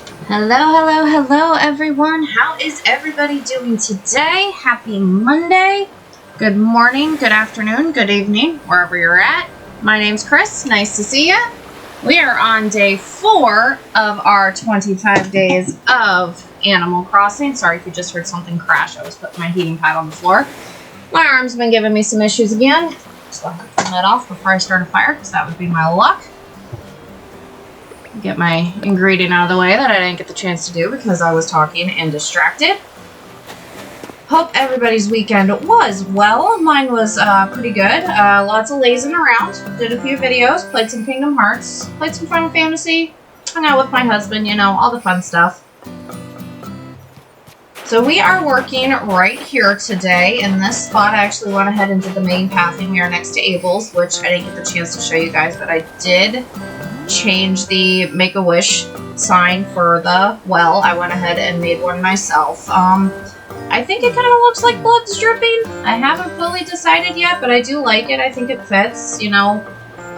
Hello, everyone. How is everybody doing today? Happy Monday. Good morning, good afternoon, good evening, wherever you're at. My name's Chris. Nice to see you. We are on day 4 of our 25 days of Animal Crossing. Sorry if you just heard something crash. I was putting my heating pad on the floor. My arm's been giving me some issues again. So I have to turn that off before I start a fire, because that would be my luck. Get my ingredient out of the way that I didn't get the chance to do because I was talking and distracted. Hope everybody's weekend was well. Mine was pretty good. Lots of lazing around. Did a few videos. Played some Kingdom Hearts. Played some Final Fantasy. Hung out with my husband, you know, all the fun stuff. So we are working right here today. In this spot, I actually went ahead and did the main pathing. We are next to Abel's, which I didn't get the chance to show you guys, but I did change the Make-A-Wish sign for the well. I went ahead and made one myself. I think it kind of looks like blood's dripping. I haven't fully decided yet, but I do like it. I think it fits, you know,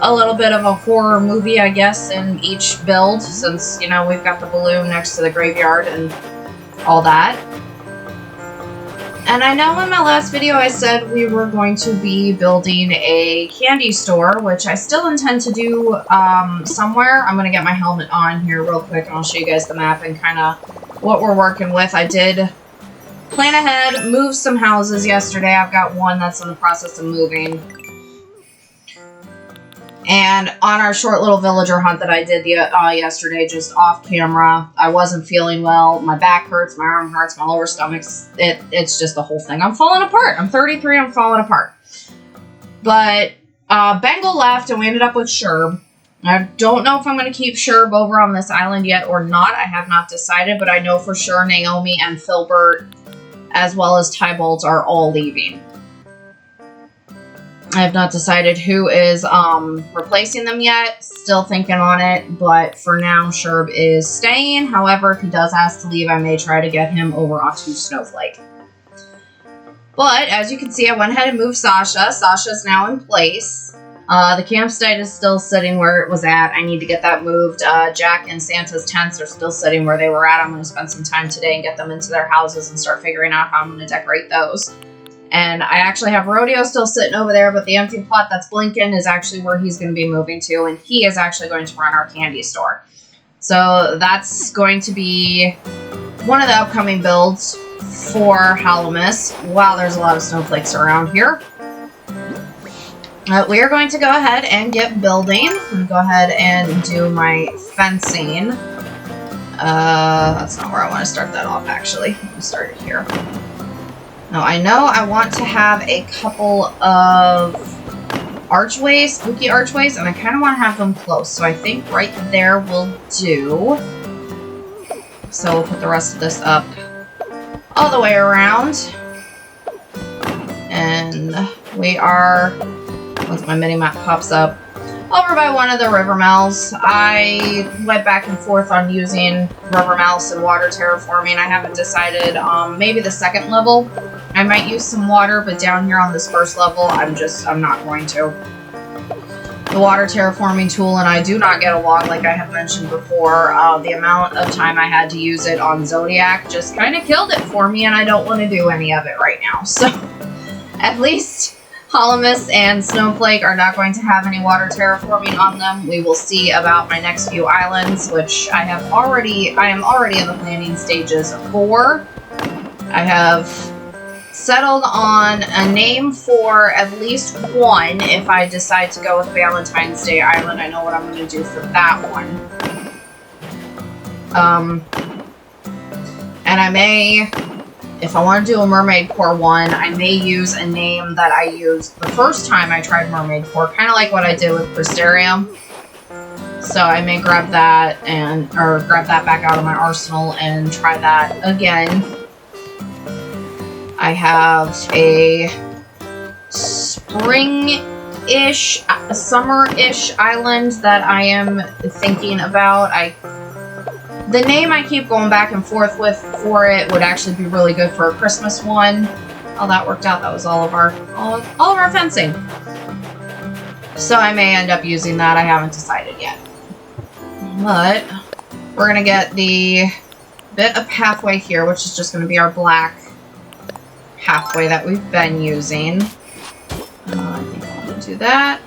a little bit of a horror movie, I guess, in each build, since, you know, we've got the balloon next to the graveyard and all that. And I know in my last video I said we were going to be building a candy store, which I still intend to do somewhere. I'm going to get my helmet on here real quick and I'll show you guys the map and kind of what we're working with. I did plan ahead, move some houses yesterday. I've got one that's in the process of moving. And on our short little villager hunt that I did yesterday, just off camera, I wasn't feeling well. My back hurts, my arm hurts, my lower stomach's, it's just the whole thing. I'm falling apart. I'm 33, I'm falling apart. But Bengal left and we ended up with Sherb. I don't know if I'm going to keep Sherb over on this island yet or not. I have not decided, but I know for sure Naomi and Filbert, as well as Tybalt, are all leaving. I have not decided who is replacing them yet. Still thinking on it, but for now, Sherb is staying. However, if he does ask to leave, I may try to get him over onto Snowflake. But, as you can see, I went ahead and moved Sasha. Sasha's now in place. The campsite is still sitting where it was at. I need to get that moved. Jack and Santa's tents are still sitting where they were at. I'm going to spend some time today and get them into their houses and start figuring out how I'm going to decorate those. And I actually have Rodeo still sitting over there, but the empty plot that's blinking is actually where he's going to be moving to, and he is actually going to run our candy store. So that's going to be one of the upcoming builds for Hallowmas. Wow, there's a lot of snowflakes around here. We are going to go ahead and get building. I'm going to go ahead and do my fencing. That's not where I want to start that off, actually. I'm going to start it here. Now, I know I want to have a couple of archways, spooky archways, and I kind of want to have them close. So I think right there will do. So we'll put the rest of this up all the way around. And we are, once my mini-map pops up, over by one of the river mouths. I went back and forth on using river mouths and water terraforming. I haven't decided. Maybe the second level I might use some water, but down here on this first level, I'm not going to. The water terraforming tool and I do not get along, like I have mentioned before. The amount of time I had to use it on Zodiac just kind of killed it for me, and I don't want to do any of it right now. So, at least Hallowmas and Snowflake are not going to have any water terraforming on them. We will see about my next few islands, which I am already in the planning stages for. I have settled on a name for at least one. If I decide to go with Valentine's Day Island, I know what I'm going to do for that one. And I may, if I want to do a Mermaid Core one, I may use a name that I used the first time I tried Mermaid Core, kind of like what I did with Crystarium. So I may grab that grab that back out of my arsenal and try that again. I have a spring-ish, summer-ish island that I am thinking about. The name I keep going back and forth with for it would actually be really good for a Christmas one. Oh, that worked out. That was all of our fencing. So I may end up using that. I haven't decided yet. But We're going to get the bit of pathway here, which is just going to be our black pathway that we've been using. I think I'm going to do that.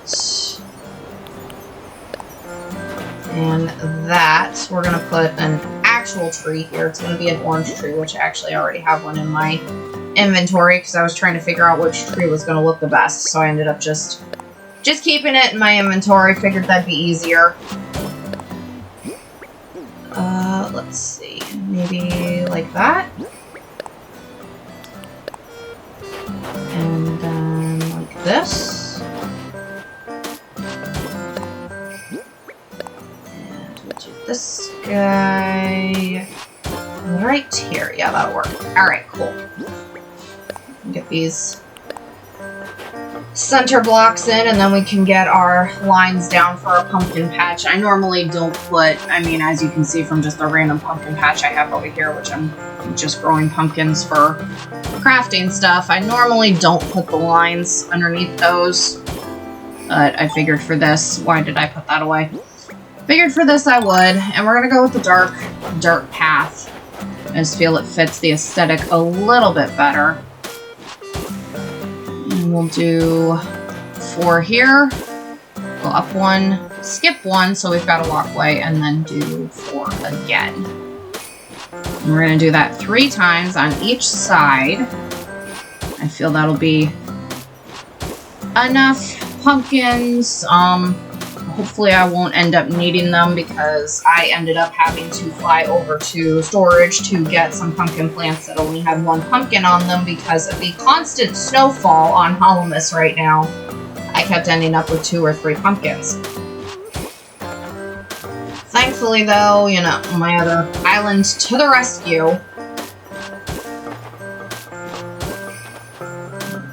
And that, we're going to put an actual tree here. It's going to be an orange tree, which I actually already have one in my inventory because I was trying to figure out which tree was going to look the best. So I ended up just keeping it in my inventory. Figured that'd be easier. Let's see. Maybe like that. And then like this. And we'll do this guy right here. Yeah, that'll work. Alright, cool. Get these center blocks in, and then we can get our lines down for our pumpkin patch. I normally don't put, I mean, as you can see from just the random pumpkin patch I have over here, which I'm just growing pumpkins for crafting stuff, I normally don't put the lines underneath those, but I figured for this, why did I put that away? Figured for this I would, and we're gonna go with the dark dirt path. I just feel it fits the aesthetic a little bit better. And we'll do 4 here, go up 1, skip 1, so we've got a walkway, and then do 4 again. And we're going to do that 3 times on each side. I feel that'll be enough pumpkins. Hopefully I won't end up needing them because I ended up having to fly over to storage to get some pumpkin plants that only had 1 pumpkin on them because of the constant snowfall on Hallowmas right now. I kept ending up with 2 or 3 pumpkins. Thankfully though, you know, my other island to the rescue.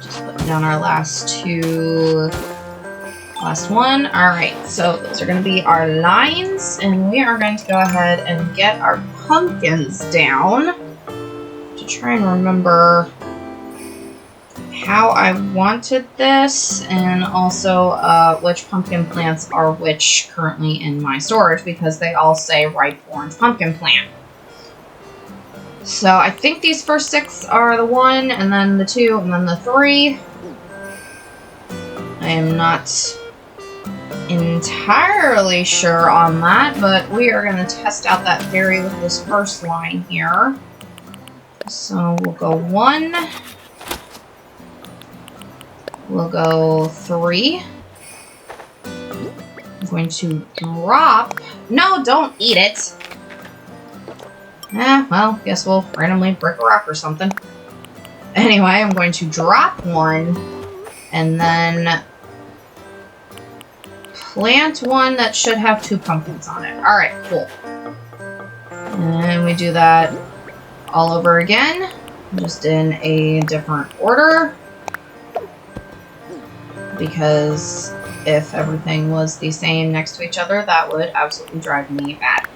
Just put down our last 2... Last one. Alright, so those are going to be our lines, and we are going to go ahead and get our pumpkins down to try and remember how I wanted this, and also which pumpkin plants are which currently in my storage, because they all say ripe orange pumpkin plant. So I think these first 6 are the 1, and then the 2, and then the 3. I am not entirely sure on that, but we are going to test out that theory with this first line here. So we'll go 1. We'll go 3. I'm going to drop... No, don't eat it! Well, guess we'll randomly break a rock or something. Anyway, I'm going to drop 1, and then plant 1 that should have 2 pumpkins on it. Alright, cool. And we do that all over again, just in a different order. Because if everything was the same next to each other, that would absolutely drive me mad.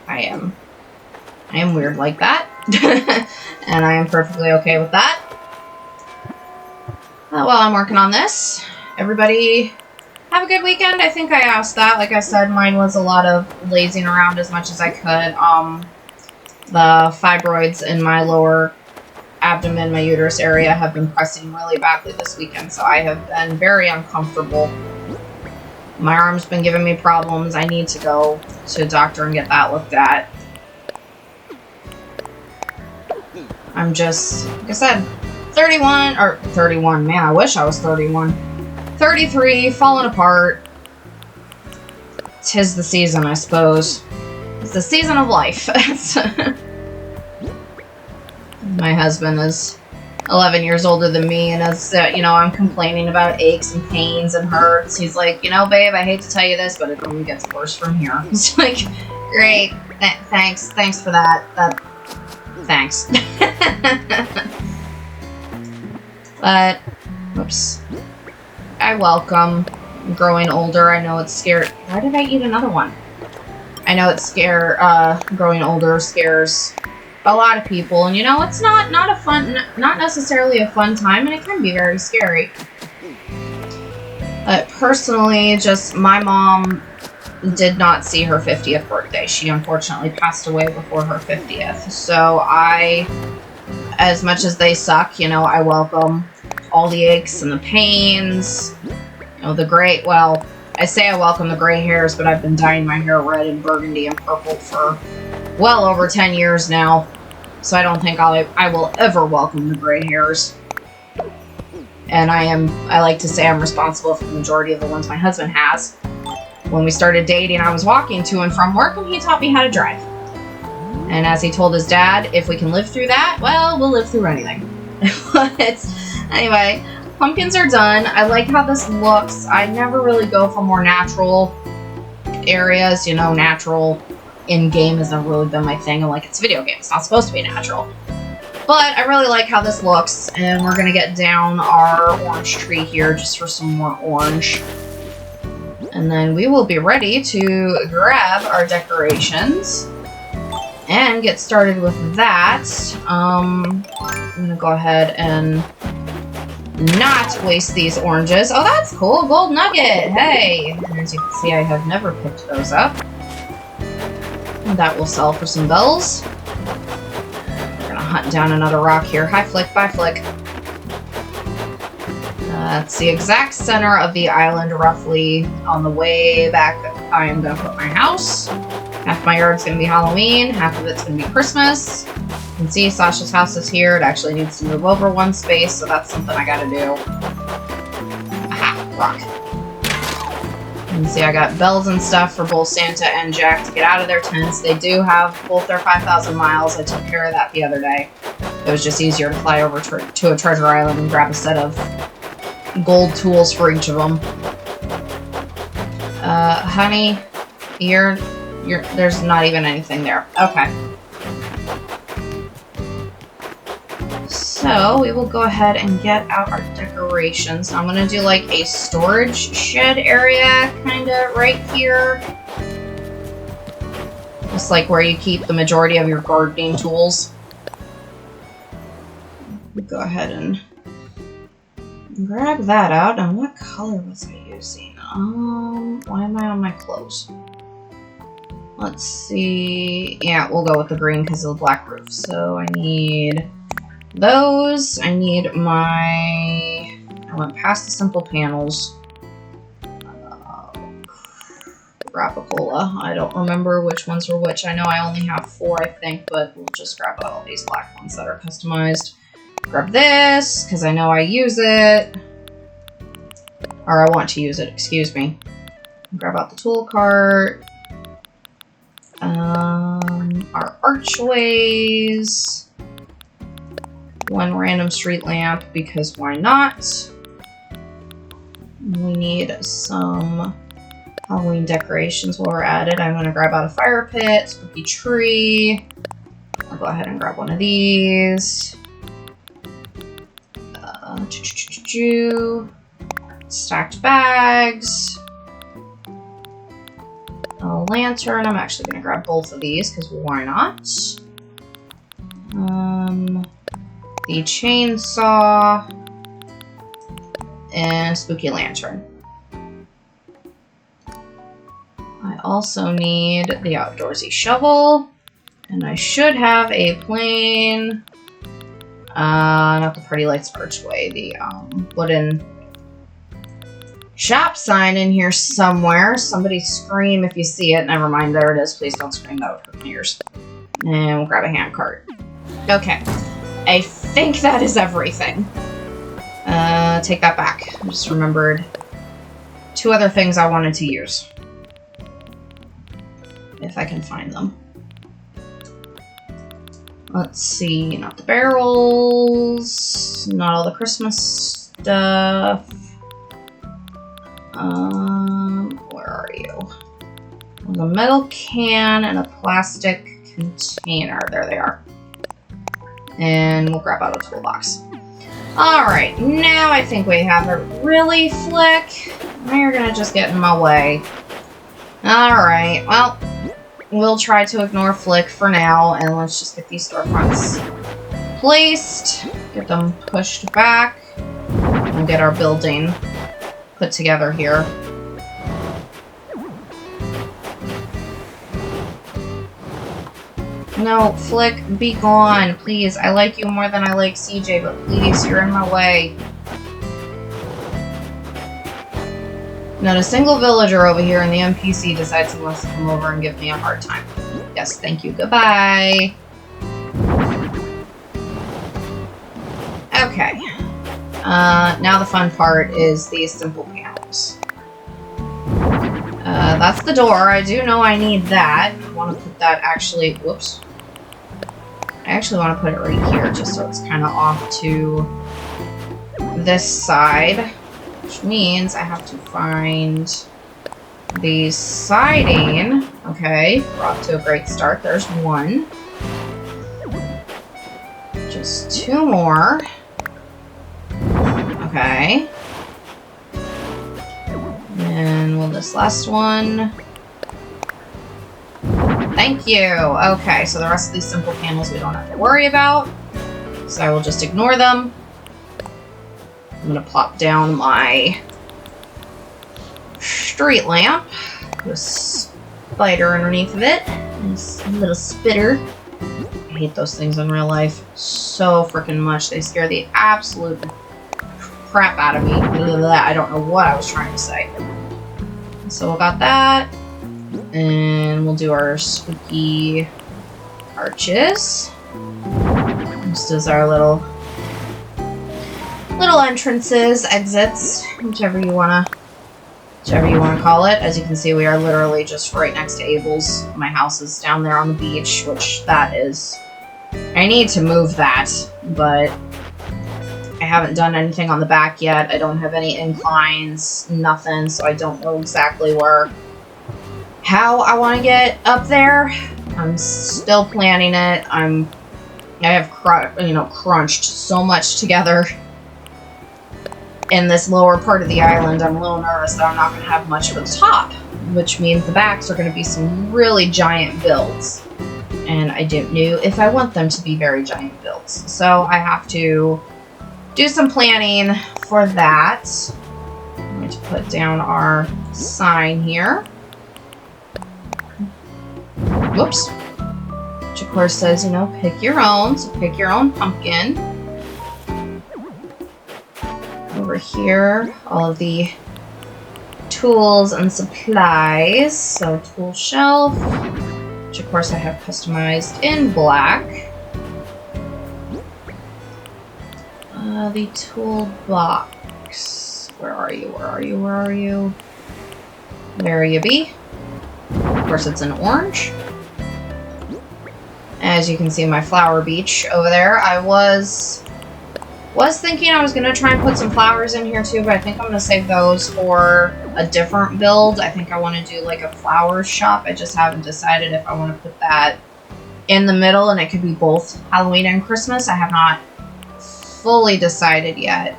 I am weird like that. And I am perfectly okay with that. While I'm working on this, everybody have a good weekend. I think I asked that. Like I said, mine was a lot of lazing around as much as I could. The fibroids in my lower abdomen, my uterus area, have been pressing really badly this weekend, so I have been very uncomfortable. My arm's been giving me problems. I need to go to a doctor and get that looked at. I'm just, like I said, 31, man, I wish I was 31. 33, falling apart. 'Tis the season, I suppose. It's the season of life. My husband is 11 years older than me, and as you know, I'm complaining about aches and pains and hurts. He's like, you know, babe, I hate to tell you this, but it only gets worse from here. It's like, great, thanks for that. Thanks. But, whoops. I welcome growing older. I know it's scary. Why did I eat another one? I know it's growing older scares a lot of people, and you know, it's not necessarily a fun time, and it can be very scary. But personally, just my mom did not see her 50th birthday. She unfortunately passed away before her 50th. So I, as much as they suck, you know, I welcome all the aches and the pains. You know, the gray, well, I say I welcome the gray hairs, but I've been dyeing my hair red and burgundy and purple for well over 10 years now. So I don't think I will ever welcome the gray hairs. And I like to say I'm responsible for the majority of the ones my husband has. When we started dating, I was walking to and from work, and he taught me how to drive. And as he told his dad, if we can live through that, well, we'll live through anything. But anyway, pumpkins are done. I like how this looks. I never really go for more natural areas. You know, natural in-game has never really been my thing. And like, it's a video game. It's not supposed to be natural. But I really like how this looks. And we're going to get down our orange tree here just for some more orange. And then we will be ready to grab our decorations and get started with that. I'm gonna go ahead and not waste these oranges. Oh, that's cool, gold nugget, hey! And as you can see, I have never picked those up. And that will sell for some bells. We're gonna hunt down another rock here. Hi, Flick, bye, Flick. That's the exact center of the island, roughly. On the way back, I am going to put my house. Half my yard's going to be Halloween, half of it's going to be Christmas. You can see Sasha's house is here. It actually needs to move over one space, so that's something I got to do. Aha, rock. You can see I got bells and stuff for both Santa and Jack to get out of their tents. They do have both their 5,000 miles. I took care of that the other day. It was just easier to fly over to a treasure island and grab a set of gold tools for each of them. Honey, there's not even anything there. Okay. So, we will go ahead and get out our decorations. I'm gonna do like a storage shed area, kinda, right here. Just like where you keep the majority of your gardening tools. We'll go ahead and grab that out. And what color was I using? Why am I on my clothes? Let's see. Yeah, we'll go with the green because of the black roof. So I need those. I need my... I went past the simple panels. Grappicola. I don't remember which ones were which. I know I only have 4, I think, but we'll just grab out all these black ones that are customized. Grab this, because I know I use it. Or I want to use it, excuse me. Grab out the tool cart. Our archways. 1 random street lamp, because why not? We need some Halloween decorations while we're at it. I'm going to grab out a fire pit, spooky tree. I'll go ahead and grab one of these. Stacked bags. A lantern. I'm actually going to grab both of these because why not? The chainsaw and spooky lantern. I also need the outdoorsy shovel, and I should have a plain, not the Pretty Lights Archway, the wooden shop sign in here somewhere. Somebody scream if you see it. Never mind, there it is. Please don't scream, that would hurt my ears. And we'll grab a hand cart. Okay, I think that is everything. Take that back. I just remembered 2 other things I wanted to use. If I can find them. Let's see, not the barrels, not all the Christmas stuff. Where are you? There's a metal can and a plastic container. There they are. And we'll grab out a toolbox. Alright, now I think we have it. Really, Flick? Now you're gonna just get in my way. Alright, well, we'll try to ignore Flick for now, and let's just get these storefronts placed, get them pushed back, and get our building put together here. No, Flick, be gone, please. I like you more than I like CJ, but please, you're in my way. Not a single villager over here in the NPC decides he wants to come over and give me a hard time. Yes, thank you. Goodbye. Okay. Now the fun part is these simple panels. That's the door. I do know I need that. I want to put that actually... Whoops. I actually want to put it right here, just so it's kind of off to this side. Which means I have to find the siding. Okay, we're off to a great start. There's one. Just two more. Okay. And will this last one... Thank you! Okay, so the rest of these simple panels we don't have to worry about. So I will just ignore them. I'm gonna plop down my street lamp. Put a spider underneath of it. This little spitter. I hate those things in real life so freaking much. They scare the absolute crap out of me. I don't know what I was trying to say. So we got that. And we'll do our spooky arches. Just as our little entrances, exits, whichever you wanna call it. As you can see, we are literally just right next to Abel's. My house is down there on the beach, which that is... I need to move that, but I haven't done anything on the back yet. I don't have any inclines, nothing, so I don't know exactly how I want to get up there. I'm still planning it. I have crunched so much together in this lower part of the island. I'm a little nervous that I'm not going to have much for the top, which means the backs are going to be some really giant builds. And I don't know if I want them to be very giant builds. So I have to do some planning for that. I'm going to put down our sign here. Whoops. Which of course says, you know, pick your own. So pick your own pumpkin. Over here, all of the tools and supplies. So tool shelf, which of course I have customized in black. The toolbox. Where are you? Where are you? Where are you? There you be. Of course it's in orange. As you can see, my flower beach over there. I was thinking I was going to try and put some flowers in here too, but I think I'm going to save those for a different build. I think I want to do like a flower shop. I just haven't decided if I want to put that in the middle, and it could be both Halloween and Christmas. I have not fully decided yet.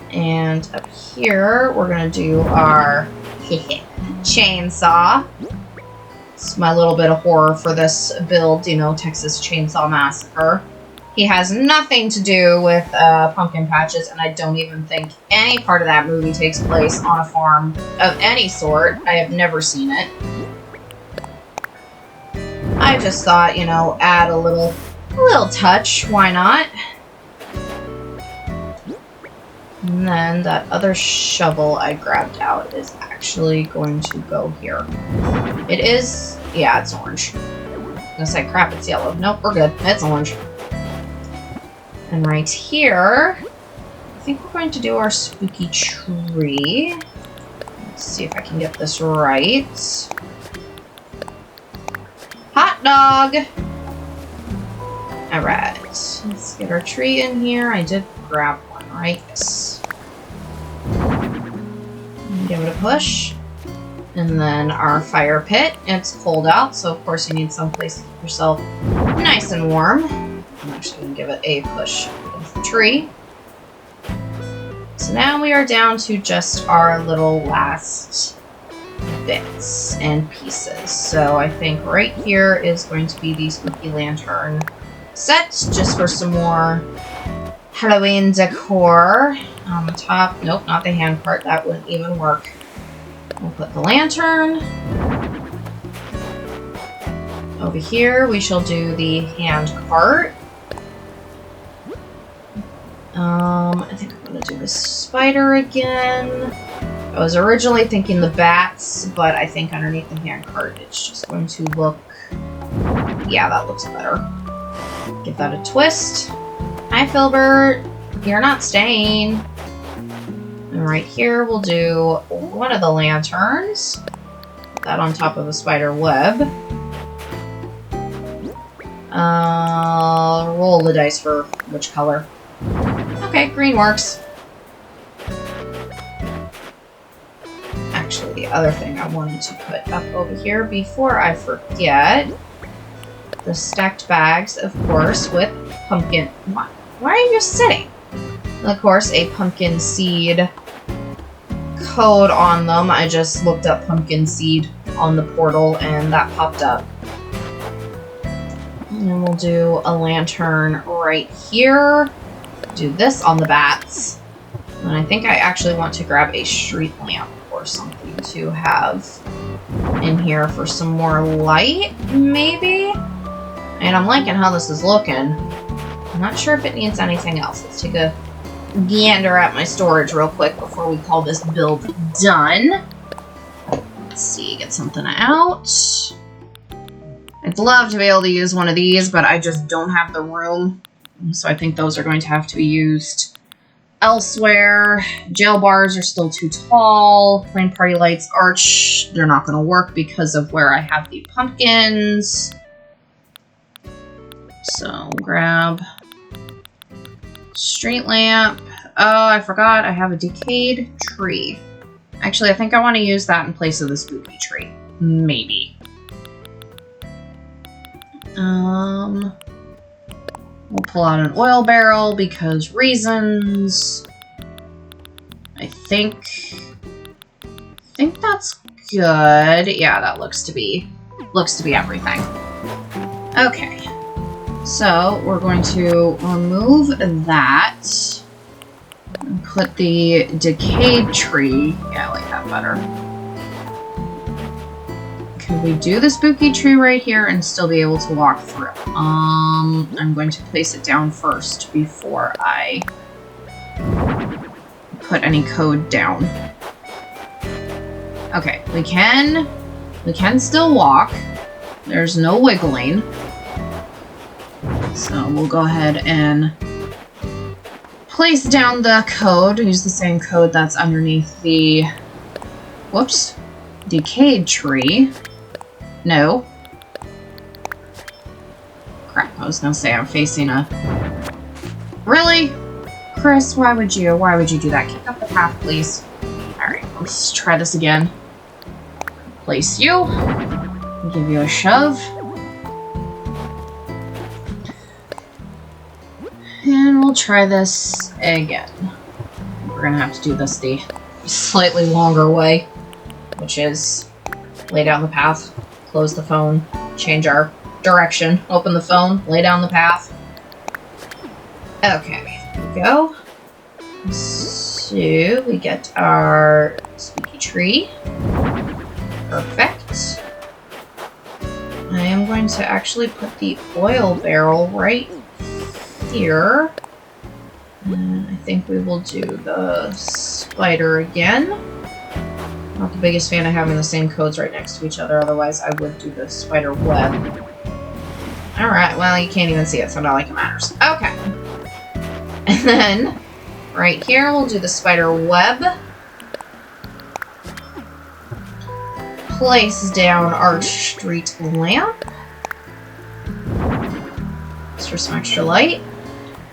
And up here, we're going to do our chainsaw. It's my little bit of horror for this build, you know, Texas Chainsaw Massacre. He has nothing to do with pumpkin patches, and I don't even think any part of that movie takes place on a farm of any sort. I have never seen it. I just thought, you know, add a little touch. Why not? And then that other shovel I grabbed out is actually going to go here. It is, yeah, it's orange. I'm gonna say, crap, it's yellow. Nope, we're good. It's orange. And right here, I think we're going to do our spooky tree. Let's see if I can get this right. Hot dog! Alright, let's get our tree in here. I did grab one, right? Give it a push. And then our fire pit. It's cold out, so of course you need some place to keep yourself nice and warm. I'm actually going to give it a push against the tree. So now we are down to just our little last bits and pieces. So I think right here is going to be the spooky lantern set, just for some more Halloween decor. On the top, nope, not the hand part, that wouldn't even work. We'll put the lantern Over here, we shall do the hand cart. I think I'm going to do the spider again. I was originally thinking the bats, but I think underneath the hand cart, it's just going to look... Yeah, that looks better. Give that a twist. Hi, Filbert. You're not staying. And right here, we'll do one of the lanterns. Put that on top of a spider web. Roll the dice for which color. Okay, green works. Actually, the other thing I wanted to put up over here before I forget, the stacked bags, of course, with pumpkin... Why are you just sitting? And of course, a pumpkin seed code on them. I just looked up pumpkin seed on the portal and that popped up. And we'll do a lantern right here. Do this on the bats. And I think I actually want to grab a street lamp or something to have in here for some more light, maybe? And I'm liking how this is looking. I'm not sure if it needs anything else. Let's take a gander at my storage real quick before we call this build done. Let's see, get something out. I'd love to be able to use one of these, but I just don't have the room. So I think those are going to have to be used elsewhere. Jail bars are still too tall. Plain party lights, arch, they're not going to work because of where I have the pumpkins. So grab street lamp. Oh, I forgot I have a decayed tree. Actually, I think I want to use that in place of the spooky tree. Maybe. We'll pull out an oil barrel because reasons. I think that's good. Yeah, that looks to be everything. Okay. So we're going to remove that and put the decayed tree. Yeah, I like that better. Can we do the spooky tree right here and still be able to walk through? I'm going to place it down first before I put any code down. Okay, we can still walk. There's no wiggling. So we'll go ahead and place down the code. Use the same code that's underneath the, whoops, decayed tree. No. Crap, I was gonna say I'm facing a... Really? Chris, why would you do that? Kick up the path, please. Alright, let's try this again. Place you. Give you a shove. And we'll try this again. We're gonna have to do this the slightly longer way, which is lay down the path, close the phone, change our direction, open the phone, lay down the path. Okay, there we go. So we get our spooky tree. Perfect. I am going to actually put the oil barrel right here. And I think we will do the spider again. Not the biggest fan of having the same codes right next to each other, otherwise I would do the spider web. Alright, well, you can't even see it, so not like it matters. Okay. And then, right here, we'll do the spider web. Place down our street lamp. Just for some extra light.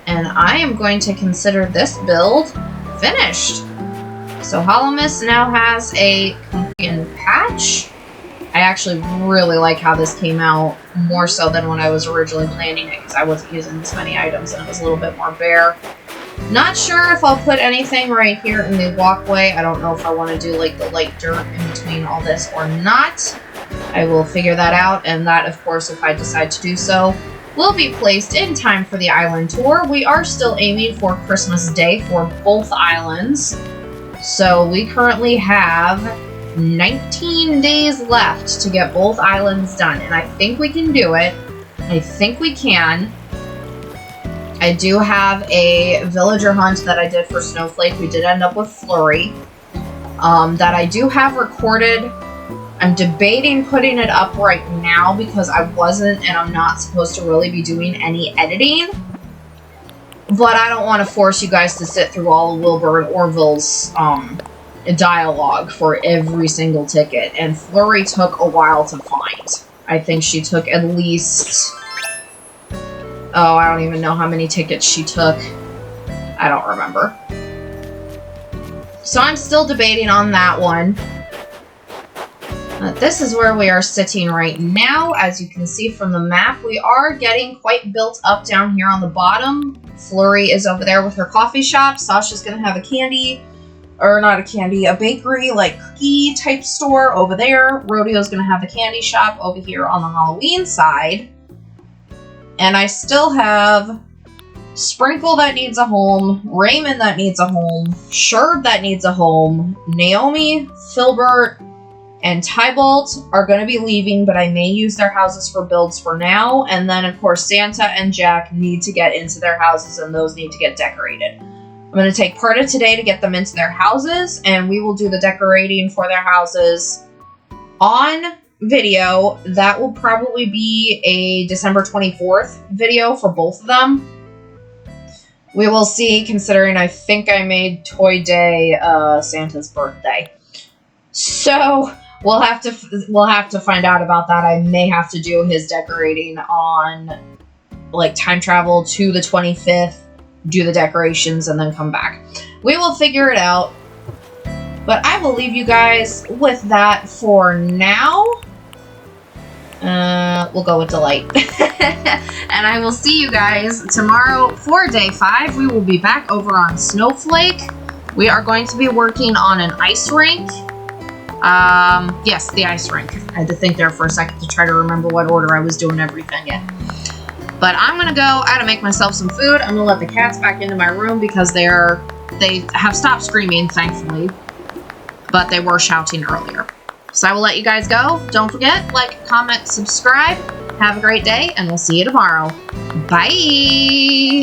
And I am going to consider this build finished. So Hallowmas now has a pumpkin patch. I actually really like how this came out, more so than when I was originally planning it, because I wasn't using this many items and it was a little bit more bare. Not sure if I'll put anything right here in the walkway. I don't know if I want to do like the light dirt in between all this or not. I will figure that out, and that, of course, if I decide to do so, will be placed in time for the island tour. We are still aiming for Christmas Day for both islands. So we currently have 19 days left to get both islands done, and I think we can do it. I think we can. I do have a villager hunt that I did for Snowflake. We did end up with Flurry. That I do have recorded. I'm debating putting it up right now because I wasn't and I'm not supposed to really be doing any editing. But I don't want to force you guys to sit through all of Wilbur and Orville's dialogue for every single ticket. And Flurry took a while to find. I think she took at least... Oh, I don't even know how many tickets she took. I don't remember. So I'm still debating on that one. This is where we are sitting right now. As you can see from the map, we are getting quite built up down here on the bottom. Flurry is over there with her coffee shop. Sasha's going to have a candy, or not a candy, a bakery, like cookie type store over there. Rodeo's going to have the candy shop over here on the Halloween side. And I still have Sprinkle that needs a home, Raymond that needs a home, Sherb that needs a home, Naomi, Filbert, and Tybalt are going to be leaving, but I may use their houses for builds for now. And then, of course, Santa and Jack need to get into their houses, and those need to get decorated. I'm going to take part of today to get them into their houses, and we will do the decorating for their houses on video. That will probably be a December 24th video for both of them. We will see, considering I think I made Toy Day Santa's birthday. So... We'll have to find out about that. I may have to do his decorating on, like, time travel to the 25th, do the decorations, and then come back. We will figure it out. But I will leave you guys with that for now. We'll go with Delight. And I will see you guys tomorrow for day 5. We will be back over on Snowflake. We are going to be working on an ice rink. Yes, the ice rink. I had to think there for a second to try to remember what order I was doing everything in. But I'm gonna go out and make myself some food. I'm gonna let the cats back into my room because they have stopped screaming, thankfully. But they were shouting earlier. So I will let you guys go. Don't forget, like, comment, subscribe. Have a great day, and we'll see you tomorrow. Bye!